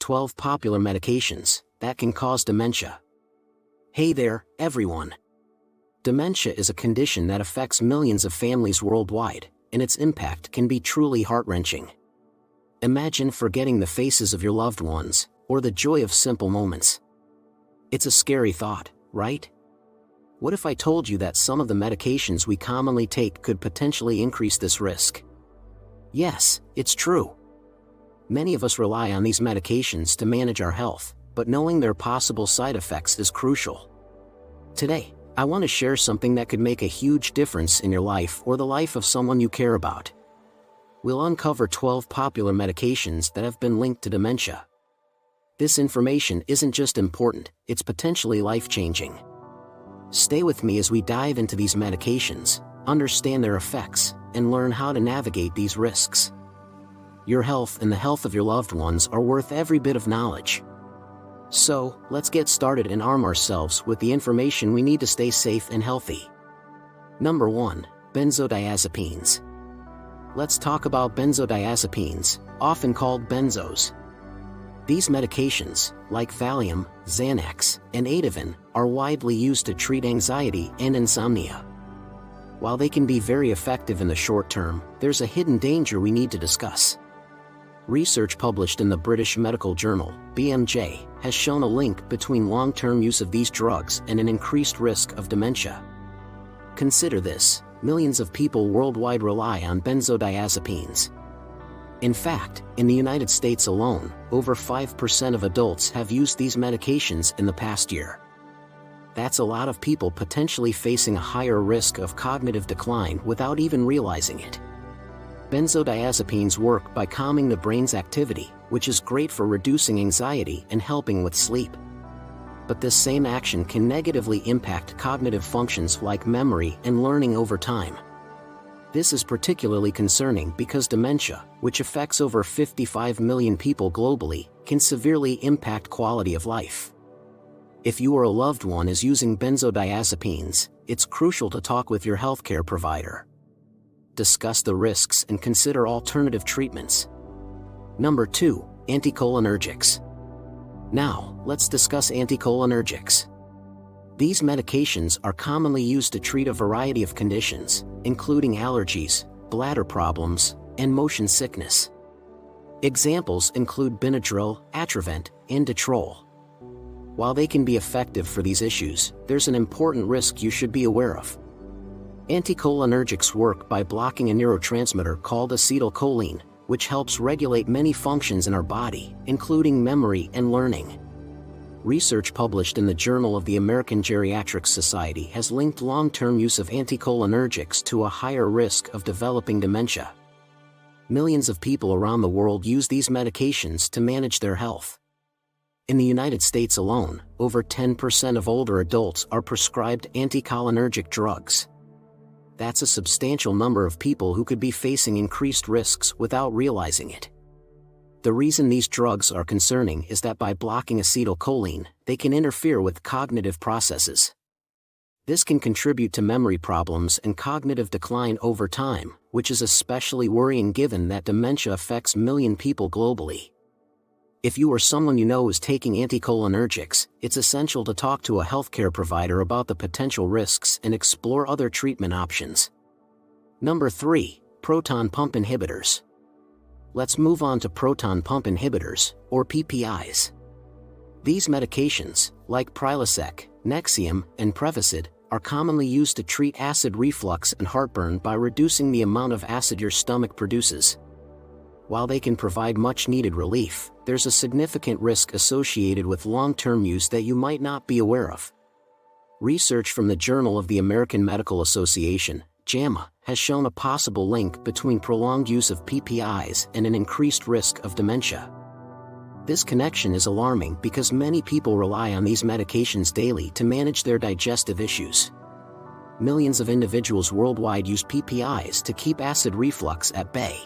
12 popular medications that can cause dementia. Hey there, everyone. Dementia is a condition that affects millions of families worldwide, and its impact can be truly heart-wrenching. Imagine forgetting the faces of your loved ones, or the joy of simple moments. It's a scary thought, right? What if I told you that some of the medications we commonly take could potentially increase this risk? Yes, it's true. Many of us rely on these medications to manage our health, but knowing their possible side effects is crucial. Today, I want to share something that could make a huge difference in your life or the life of someone you care about. We'll uncover 12 popular medications that have been linked to dementia. This information isn't just important, it's potentially life-changing. Stay with me as we dive into these medications, understand their effects, and learn how to navigate these risks. Your health and the health of your loved ones are worth every bit of knowledge. So, let's get started and arm ourselves with the information we need to stay safe and healthy. Number 1. Benzodiazepines. Let's talk about benzodiazepines, often called benzos. These medications, like Valium, Xanax, and Ativan, are widely used to treat anxiety and insomnia. While they can be very effective in the short term, there's a hidden danger we need to discuss. Research published in the British Medical Journal, BMJ, has shown a link between long-term use of these drugs and an increased risk of dementia. Consider this: millions of people worldwide rely on benzodiazepines. In fact, in the United States alone, over 5% of adults have used these medications in the past year. That's a lot of people potentially facing a higher risk of cognitive decline without even realizing it. Benzodiazepines work by calming the brain's activity, which is great for reducing anxiety and helping with sleep. But this same action can negatively impact cognitive functions like memory and learning over time. This is particularly concerning because dementia, which affects over 55 million people globally, can severely impact quality of life. If you or a loved one is using benzodiazepines, it's crucial to talk with your healthcare provider. Discuss the risks and consider alternative treatments. Number 2. Anticholinergics. Now, let's discuss anticholinergics. These medications are commonly used to treat a variety of conditions, including allergies, bladder problems, and motion sickness. Examples include Benadryl, Atrovent, and Detrol. While they can be effective for these issues, there's an important risk you should be aware of. Anticholinergics work by blocking a neurotransmitter called acetylcholine, which helps regulate many functions in our body, including memory and learning. Research published in the Journal of the American Geriatric Society has linked long-term use of anticholinergics to a higher risk of developing dementia. Millions of people around the world use these medications to manage their health. In the United States alone, over 10% of older adults are prescribed anticholinergic drugs. That's a substantial number of people who could be facing increased risks without realizing it. The reason these drugs are concerning is that by blocking acetylcholine, they can interfere with cognitive processes. This can contribute to memory problems and cognitive decline over time, which is especially worrying given that dementia affects millions of people globally. If you or someone you know is taking anticholinergics, it's essential to talk to a healthcare provider about the potential risks and explore other treatment options. Number 3. Proton pump inhibitors. Let's move on to proton pump inhibitors, or PPIs. These medications, like Prilosec, Nexium, and Prevacid, are commonly used to treat acid reflux and heartburn by reducing the amount of acid your stomach produces. While they can provide much-needed relief, there's a significant risk associated with long-term use that you might not be aware of. Research from the Journal of the American Medical Association, JAMA, has shown a possible link between prolonged use of PPIs and an increased risk of dementia. This connection is alarming because many people rely on these medications daily to manage their digestive issues. Millions of individuals worldwide use PPIs to keep acid reflux at bay.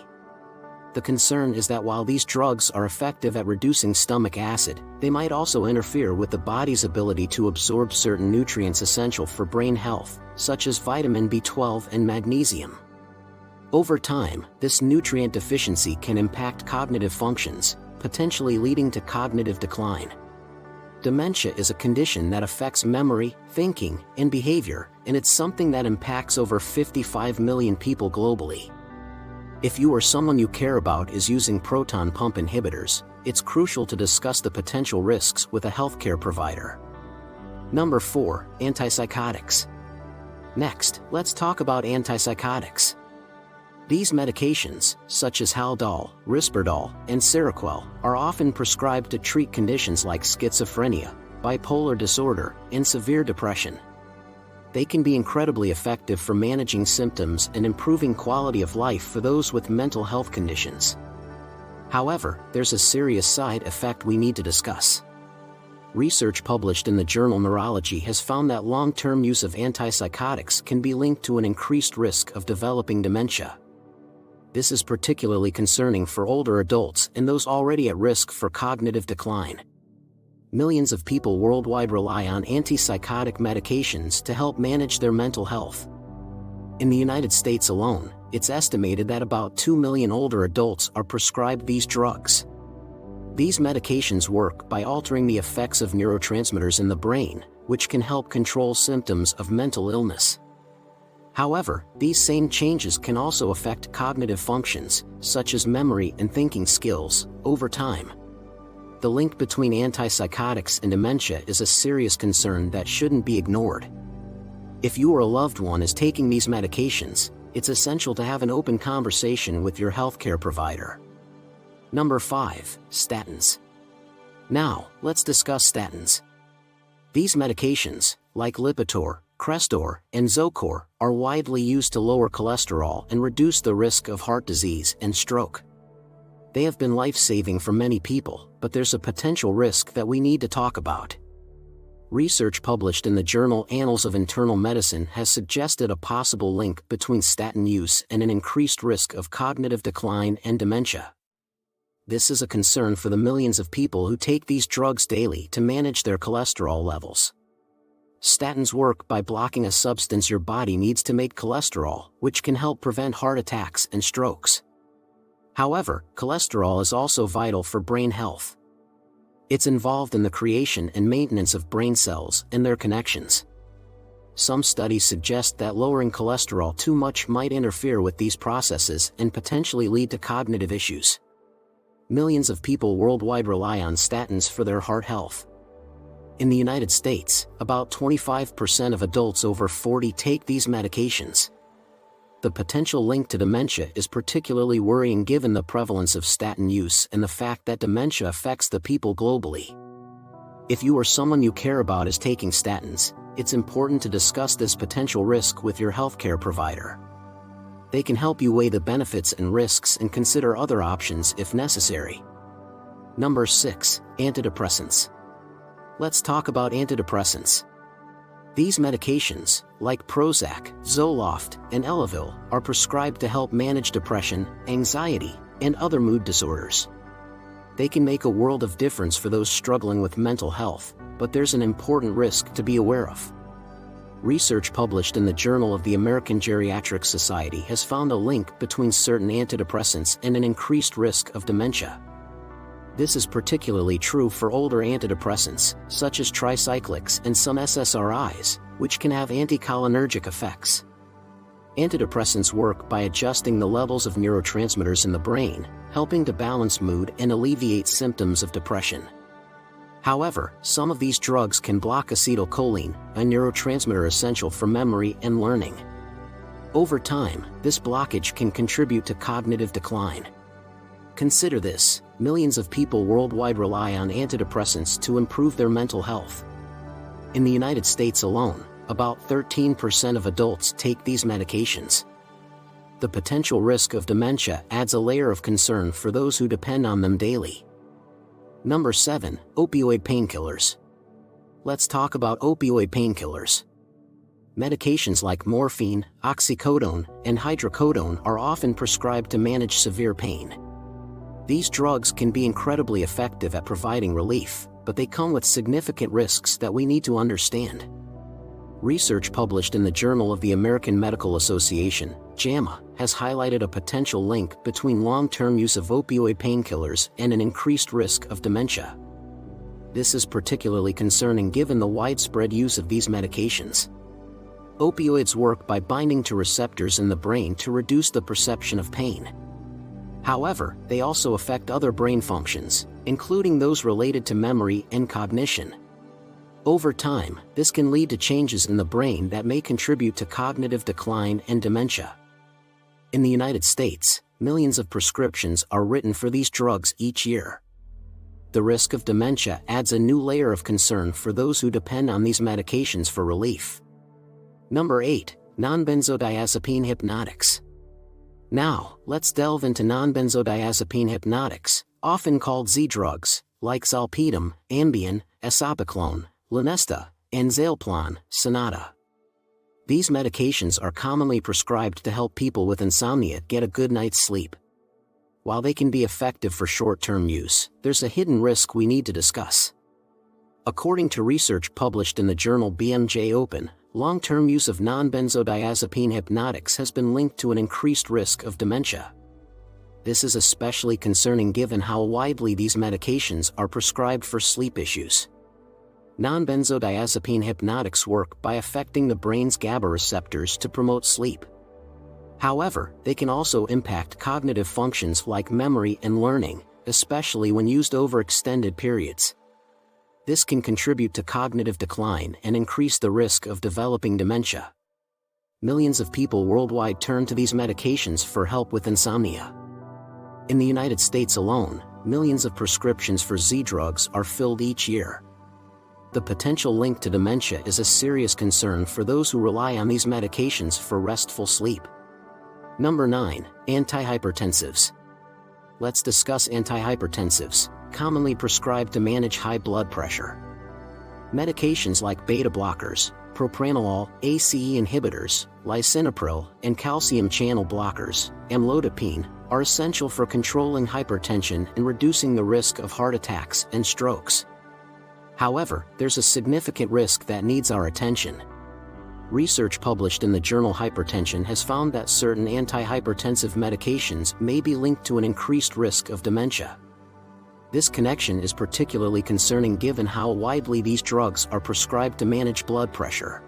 The concern is that while these drugs are effective at reducing stomach acid, they might also interfere with the body's ability to absorb certain nutrients essential for brain health, such as vitamin B12 and magnesium. Over time, this nutrient deficiency can impact cognitive functions, potentially leading to cognitive decline. Dementia is a condition that affects memory, thinking, and behavior, and it's something that impacts over 55 million people globally. If you or someone you care about is using proton pump inhibitors, it's crucial to discuss the potential risks with a healthcare provider. Number 4. Antipsychotics. Next, let's talk about antipsychotics. These medications, such as Haldol, Risperdal, and Seroquel, are often prescribed to treat conditions like schizophrenia, bipolar disorder, and severe depression. They can be incredibly effective for managing symptoms and improving quality of life for those with mental health conditions. However, there's a serious side effect we need to discuss. Research published in the journal Neurology has found that long-term use of antipsychotics can be linked to an increased risk of developing dementia. This is particularly concerning for older adults and those already at risk for cognitive decline. Millions of people worldwide rely on antipsychotic medications to help manage their mental health. In the United States alone, it's estimated that about 2 million older adults are prescribed these drugs. These medications work by altering the effects of neurotransmitters in the brain, which can help control symptoms of mental illness. However, these same changes can also affect cognitive functions, such as memory and thinking skills, over time. The link between antipsychotics and dementia is a serious concern that shouldn't be ignored. If you or a loved one is taking these medications, it's essential to have an open conversation with your healthcare provider. Number 5. Statins. Now, let's discuss statins. These medications, like Lipitor, Crestor, and Zocor, are widely used to lower cholesterol and reduce the risk of heart disease and stroke. They have been life-saving for many people, but there's a potential risk that we need to talk about. Research published in the journal Annals of Internal Medicine has suggested a possible link between statin use and an increased risk of cognitive decline and dementia. This is a concern for the millions of people who take these drugs daily to manage their cholesterol levels. Statins work by blocking a substance your body needs to make cholesterol, which can help prevent heart attacks and strokes. However, cholesterol is also vital for brain health. It's involved in the creation and maintenance of brain cells and their connections. Some studies suggest that lowering cholesterol too much might interfere with these processes and potentially lead to cognitive issues. Millions of people worldwide rely on statins for their heart health. In the United States, about 25% of adults over 40 take these medications. The potential link to dementia is particularly worrying given the prevalence of statin use and the fact that dementia affects the people globally. If you or someone you care about is taking statins, it's important to discuss this potential risk with your healthcare provider. They can help you weigh the benefits and risks and consider other options if necessary. Number 6. Antidepressants. Let's talk about antidepressants. These medications, like Prozac, Zoloft, and Elavil, are prescribed to help manage depression, anxiety, and other mood disorders. They can make a world of difference for those struggling with mental health, but there's an important risk to be aware of. Research published in the Journal of the American Geriatric Society has found a link between certain antidepressants and an increased risk of dementia. This is particularly true for older antidepressants, such as tricyclics and some SSRIs, which can have anticholinergic effects. Antidepressants work by adjusting the levels of neurotransmitters in the brain, helping to balance mood and alleviate symptoms of depression. However, some of these drugs can block acetylcholine, a neurotransmitter essential for memory and learning. Over time, this blockage can contribute to cognitive decline. Consider this: millions of people worldwide rely on antidepressants to improve their mental health. In the United States alone, about 13% of adults take these medications. The potential risk of dementia adds a layer of concern for those who depend on them daily. Number 7. Opioid painkillers. Let's talk about opioid painkillers. Medications like morphine, oxycodone, and hydrocodone are often prescribed to manage severe pain. These drugs can be incredibly effective at providing relief, but they come with significant risks that we need to understand. Research published in the Journal of the American Medical Association, JAMA, has highlighted a potential link between long-term use of opioid painkillers and an increased risk of dementia. This is particularly concerning given the widespread use of these medications. Opioids work by binding to receptors in the brain to reduce the perception of pain. However, they also affect other brain functions, including those related to memory and cognition. Over time, this can lead to changes in the brain that may contribute to cognitive decline and dementia. In the United States, millions of prescriptions are written for these drugs each year. The risk of dementia adds a new layer of concern for those who depend on these medications for relief. Number 8. Non-benzodiazepine hypnotics. Now, let's delve into non-benzodiazepine hypnotics, often called Z-drugs, like zolpidem, Ambien, esapicolone, Lunesta, and Zalplan, Sonata. These medications are commonly prescribed to help people with insomnia get a good night's sleep. While they can be effective for short-term use, there's a hidden risk we need to discuss. According to research published in the journal BMJ Open, long-term use of non-benzodiazepine hypnotics has been linked to an increased risk of dementia. This is especially concerning given how widely these medications are prescribed for sleep issues. Non-benzodiazepine hypnotics work by affecting the brain's GABA receptors to promote sleep. However, they can also impact cognitive functions like memory and learning, especially when used over extended periods. This can contribute to cognitive decline and increase the risk of developing dementia. Millions of people worldwide turn to these medications for help with insomnia. In the United States alone, millions of prescriptions for Z-drugs are filled each year. The potential link to dementia is a serious concern for those who rely on these medications for restful sleep. Number 9. Anti-hypertensives. Let's discuss antihypertensives, commonly prescribed to manage high blood pressure. Medications like beta blockers, propranolol, ACE inhibitors, lisinopril, and calcium channel blockers, amlodipine, are essential for controlling hypertension and reducing the risk of heart attacks and strokes. However, there's a significant risk that needs our attention. Research published in the journal Hypertension has found that certain antihypertensive medications may be linked to an increased risk of dementia. This connection is particularly concerning given how widely these drugs are prescribed to manage blood pressure.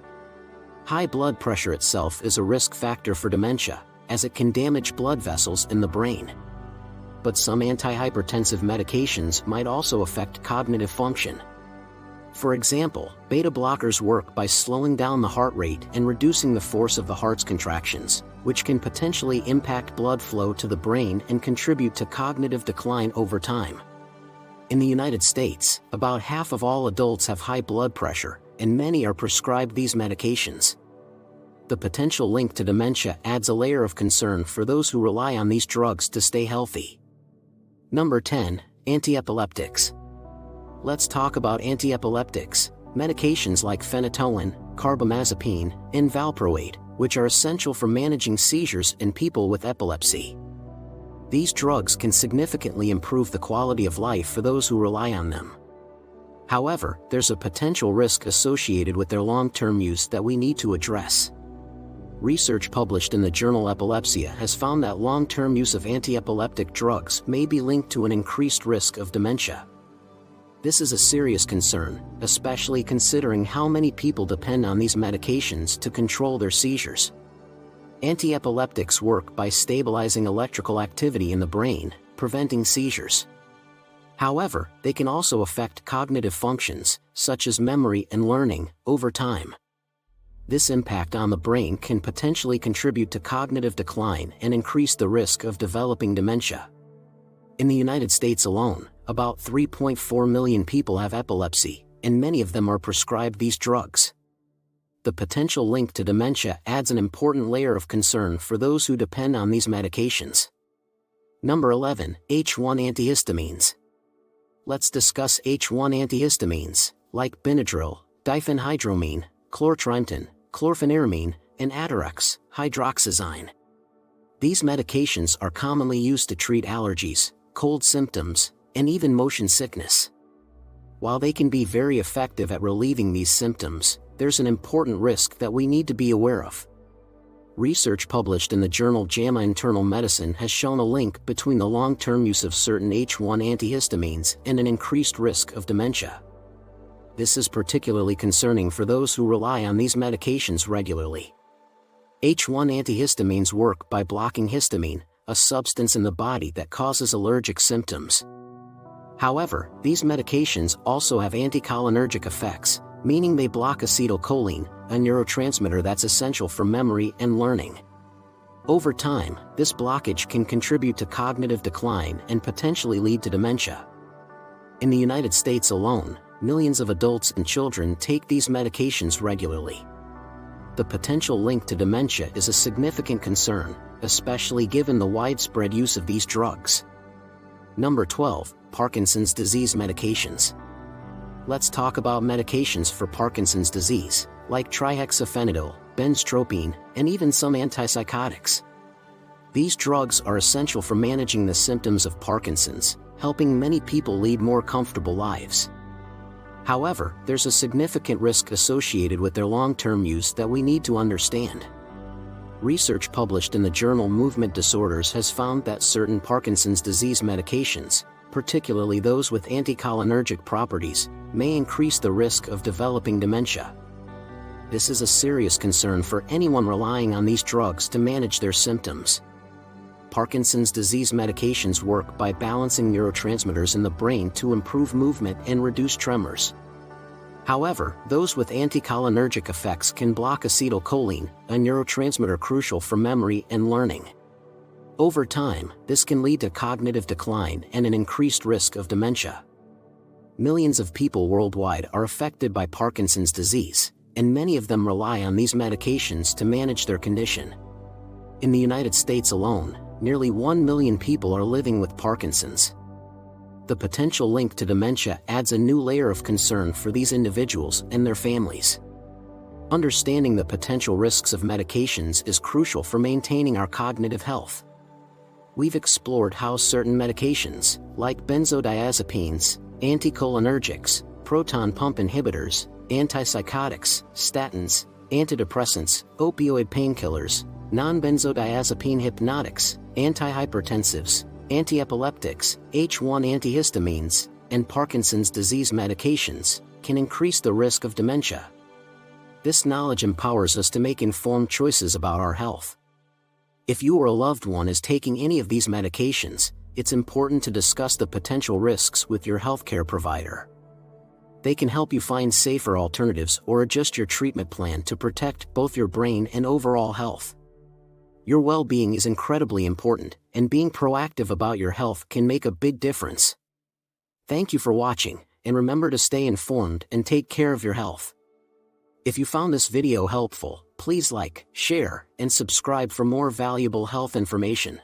High blood pressure itself is a risk factor for dementia, as it can damage blood vessels in the brain. But some antihypertensive medications might also affect cognitive function. For example, beta blockers work by slowing down the heart rate and reducing the force of the heart's contractions, which can potentially impact blood flow to the brain and contribute to cognitive decline over time. In the United States, about half of all adults have high blood pressure, and many are prescribed these medications. The potential link to dementia adds a layer of concern for those who rely on these drugs to stay healthy. Number 10. Anti-epileptics. Let's talk about anti-epileptics, medications like phenytoin, carbamazepine, and valproate, which are essential for managing seizures in people with epilepsy. These drugs can significantly improve the quality of life for those who rely on them. However, there's a potential risk associated with their long-term use that we need to address. Research published in the journal Epilepsia has found that long-term use of anti-epileptic drugs may be linked to an increased risk of dementia. This is a serious concern, especially considering how many people depend on these medications to control their seizures. Anti-epileptics work by stabilizing electrical activity in the brain, preventing seizures. However, they can also affect cognitive functions, such as memory and learning, over time. This impact on the brain can potentially contribute to cognitive decline and increase the risk of developing dementia. In the United States alone, about 3.4 million people have epilepsy, and many of them are prescribed these drugs. The potential link to dementia adds an important layer of concern for those who depend on these medications. Number 11. H1 antihistamines. Let's discuss H1 antihistamines, like Benadryl, diphenhydramine, chlortrimton, chlorpheniramine, and Atarax, hydroxyzine. These medications are commonly used to treat allergies, cold symptoms, and even motion sickness. While they can be very effective at relieving these symptoms, there's an important risk that we need to be aware of. Research published in the journal JAMA Internal Medicine has shown a link between the long-term use of certain H1 antihistamines and an increased risk of dementia. This is particularly concerning for those who rely on these medications regularly. H1 antihistamines work by blocking histamine, a substance in the body that causes allergic symptoms. However, these medications also have anticholinergic effects, meaning they block acetylcholine, a neurotransmitter that's essential for memory and learning. Over time, this blockage can contribute to cognitive decline and potentially lead to dementia. In the United States alone, millions of adults and children take these medications regularly. The potential link to dementia is a significant concern, especially given the widespread use of these drugs. Number 12, Parkinson's disease medications. Let's talk about medications for Parkinson's disease, like trihexyphenidyl, benztropine, and even some antipsychotics. These drugs are essential for managing the symptoms of Parkinson's, helping many people lead more comfortable lives. However, there's a significant risk associated with their long-term use that we need to understand. Research published in the journal Movement Disorders has found that certain Parkinson's disease medications, particularly those with anticholinergic properties, may increase the risk of developing dementia. This is a serious concern for anyone relying on these drugs to manage their symptoms. Parkinson's disease medications work by balancing neurotransmitters in the brain to improve movement and reduce tremors. However, those with anticholinergic effects can block acetylcholine, a neurotransmitter crucial for memory and learning. Over time, this can lead to cognitive decline and an increased risk of dementia. Millions of people worldwide are affected by Parkinson's disease, and many of them rely on these medications to manage their condition. In the United States alone, nearly 1 million people are living with Parkinson's. The potential link to dementia adds a new layer of concern for these individuals and their families. Understanding the potential risks of medications is crucial for maintaining our cognitive health. We've explored how certain medications, like benzodiazepines, anticholinergics, proton pump inhibitors, antipsychotics, statins, antidepressants, opioid painkillers, non-benzodiazepine hypnotics, anti-hypertensives, anti-epileptics, H1 antihistamines, and Parkinson's disease medications, can increase the risk of dementia. This knowledge empowers us to make informed choices about our health. If you or a loved one is taking any of these medications, it's important to discuss the potential risks with your healthcare provider. They can help you find safer alternatives or adjust your treatment plan to protect both your brain and overall health. Your well-being is incredibly important, and being proactive about your health can make a big difference. Thank you for watching, and remember to stay informed and take care of your health. If you found this video helpful, please like, share, and subscribe for more valuable health information.